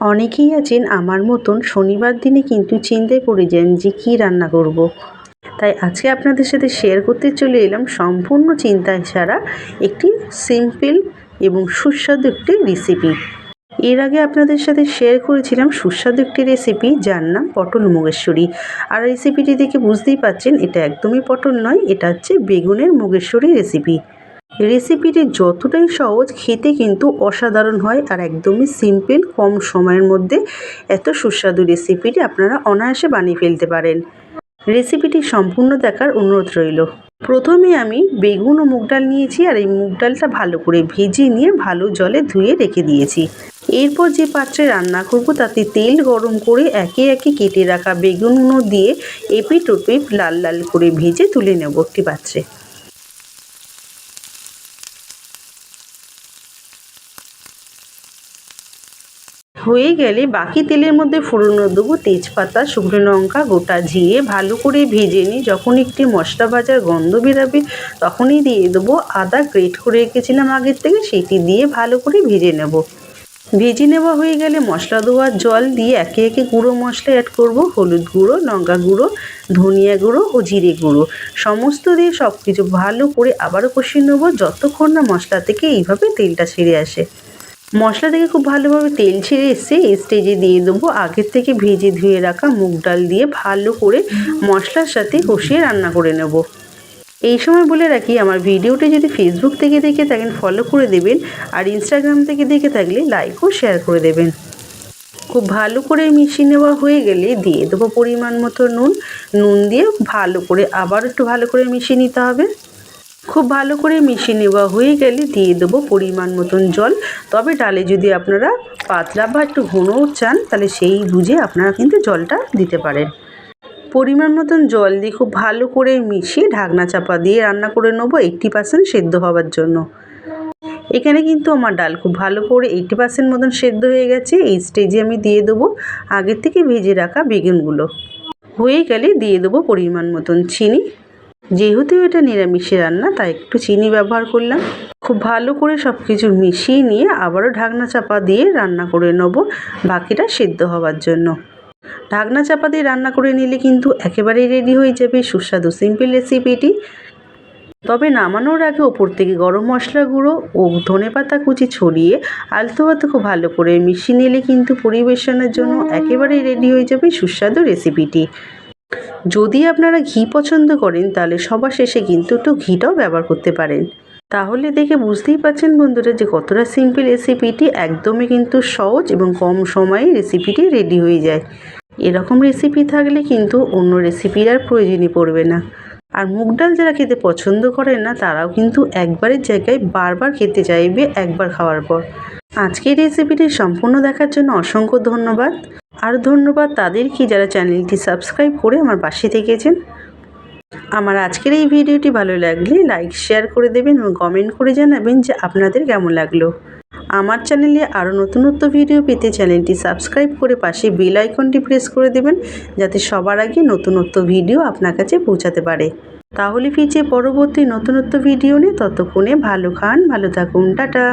অনেকেই আছেন আমার মতন শনিবার দিনে কিন্তু চিন্তায় পড়ে যান যে কী রান্না করব। তাই আজকে আপনাদের সাথে শেয়ার করতে চলে এলাম সম্পূর্ণ চিন্তা ছাড়া একটি সিম্পল এবং সুস্বাদু একটি রেসিপি। এর আগে আপনাদের সাথে শেয়ার করেছিলাম সুস্বাদু একটি রেসিপি যার নাম পটল মুগেশ্বরী। আর রেসিপিটি দেখে বুঝতেই পাচ্ছেন এটা একদমই পটল নয়, এটা হচ্ছে বেগুনের মুগেশ্বরী রেসিপি। রেসিপিটি যতটাই সহজ, খেতে কিন্তু অসাধারণ হয় আর একদমই সিম্পল, কম সময়ের মধ্যে এত সুস্বাদু রেসিপিটি আপনারা অনায়াসে বানিয়ে ফেলতে পারেন। রেসিপিটি সম্পূর্ণ দেখার অনুরোধ রইল। প্রথমে আমি বেগুন ও মুগ ডাল নিয়েছি আর এই মুগ ডালটা ভালো করে ভেজে নিয়ে ভালো জলে ধুয়ে রেখে দিয়েছি। এরপর যে পাত্রে রান্না করব তাতে তেল গরম করে একে একে কেটে রাখা বেগুনগুলো দিয়ে এপিঠ ওপিঠ লাল লাল করে ভেজে তুলে নেব একটি পাত্রে। হয়ে গেলে বাকি তেলের মধ্যে ফোড়নে দেবো তেজপাতা, শুকনো লঙ্কা, গোটা জিরে। ভালো করে ভেজে নিই। যখন একটি মশলা ভাজার গন্ধ বেরাবে তখনই দিয়ে দেবো আদা গ্রেট করে রেখেছিলাম আগের থেকে, সেটি দিয়ে ভালো করে ভেজে নেব। ভেজে নেওয়া হয়ে গেলে মশলা দেওয়ার জল দিয়ে একে একে গুঁড়ো মশলা অ্যাড করব। হলুদ গুঁড়ো, লঙ্কা গুঁড়ো, ধনিয়া গুঁড়ো ও জিরে গুঁড়ো সমস্ত দিয়ে সব কিছু ভালো করে আবারও কষিয়ে নেব যতক্ষণ না মশলা থেকে এইভাবে তেলটা ছেড়ে আসে। মশলা থেকে খুব ভালোভাবে তেল ছেড়ে এসছে এই স্টেজে দিয়ে দেবো আগের থেকে ভেজে ধুয়ে রাখা মুগ ডাল দিয়ে ভালো করে মশলার সাথে কষিয়ে রান্না করে নেব। এই সময় বলে রাখি, আমার ভিডিওটি যদি ফেসবুক থেকে দেখে থাকেন ফলো করে দেবেন, আর ইনস্টাগ্রাম থেকে দেখে থাকলে লাইক ও শেয়ার করে দেবেন। খুব ভালো করে মিশিয়ে নেওয়া হয়ে গেলে দিয়ে দেবো পরিমাণ মতো নুন। নুন দিয়ে ভালো করে আবার একটু ভালো করে মিশিয়ে নিতে হবে। খুব ভালো করে মিশিয়ে নেওয়া হয়ে গেলে দিয়ে দেবো পরিমাণ মতন জল। তবে ডালে যদি আপনারা পাতলা বা একটু ঘন চান তাহলে সেই বুঝে আপনারা কিন্তু জলটা দিতে পারেন। পরিমাণ মতন জল দিয়ে খুব ভালো করে মিশিয়ে ঢাকনা চাপা দিয়ে রান্না করে নেবো 80% সেদ্ধ হওয়ার জন্য। এখানে কিন্তু আমার ডাল খুব ভালো করে 80% মতন সেদ্ধ হয়ে গেছে। এই স্টেজে আমি দিয়ে দেবো আগের থেকে ভেজে রাখা বেগুনগুলো। হয়ে গেলে দিয়ে দেবো পরিমাণ মতন চিনি। যেহেতু এটা নিরামিষে রান্না তাই একটু চিনি ব্যবহার করলাম। খুব ভালো করে সব কিছু মিশিয়ে নিয়ে আবারও ঢাকনা চাপা দিয়ে রান্না করে নেব বাকিটা সেদ্ধ হওয়ার জন্য। ঢাকনা চাপা দিয়ে রান্না করে নিলে কিন্তু একেবারেই রেডি হয়ে যাবে সুস্বাদু সিম্পল রেসিপিটি। তবে নামানোর আগে ওপর থেকে গরম মশলা গুঁড়ো ও ধনেপাতা কুচি ছড়িয়ে আলতো হাতে খুব ভালো করে মিশিয়ে নিলে কিন্তু পরিবেশনের জন্য একেবারেই রেডি হয়ে যাবে সুস্বাদু রেসিপিটি। যদি আপনারা ঘি পছন্দ করেন তাহলে সবার শেষে কিন্তু একটু ঘিটাও ব্যবহার করতে পারেন। তাহলে দেখে বুঝতেই পারছেন বন্ধুরা যে কতটা সিম্পল রেসিপিটি, একদমই কিন্তু সহজ এবং কম সময়ে রেসিপিটি রেডি হয়ে যায়। এরকম রেসিপি থাকলে কিন্তু অন্য রেসিপির আর প্রয়োজনই পড়বে না। আর মুগ ডাল যারা খেতে পছন্দ করেন না তারাও কিন্তু একবারের জায়গায় বারবার খেতে চাইবে একবার খাওয়ার পর। আজকের রেসিপিটি সম্পূর্ণ দেখার জন্য অসংখ্য ধন্যবাদ। আর ধন্যবাদ তাদেরকে যারা চ্যানেলটি সাবস্ক্রাইব করে আমার পাশে থেকেছেন। আমার আজকের এই ভিডিওটি ভালো লাগলে লাইক শেয়ার করে দেবেন এবং কমেন্ট করে জানাবেন যে আপনাদের কেমন লাগলো। আমার চ্যানেলে আরও নতুনত্ব ভিডিও পেতে চ্যানেলটি সাবস্ক্রাইব করে পাশে বেল আইকনটি প্রেস করে দেবেন যাতে সবার আগে নতুনত্ব ভিডিও আপনার কাছে পৌঁছাতে পারে। তাহলে ফিরছে পরবর্তী নতুনত্ব ভিডিও নিয়ে। ততক্ষণে ভালো খান, ভালো থাকুন, টাটা।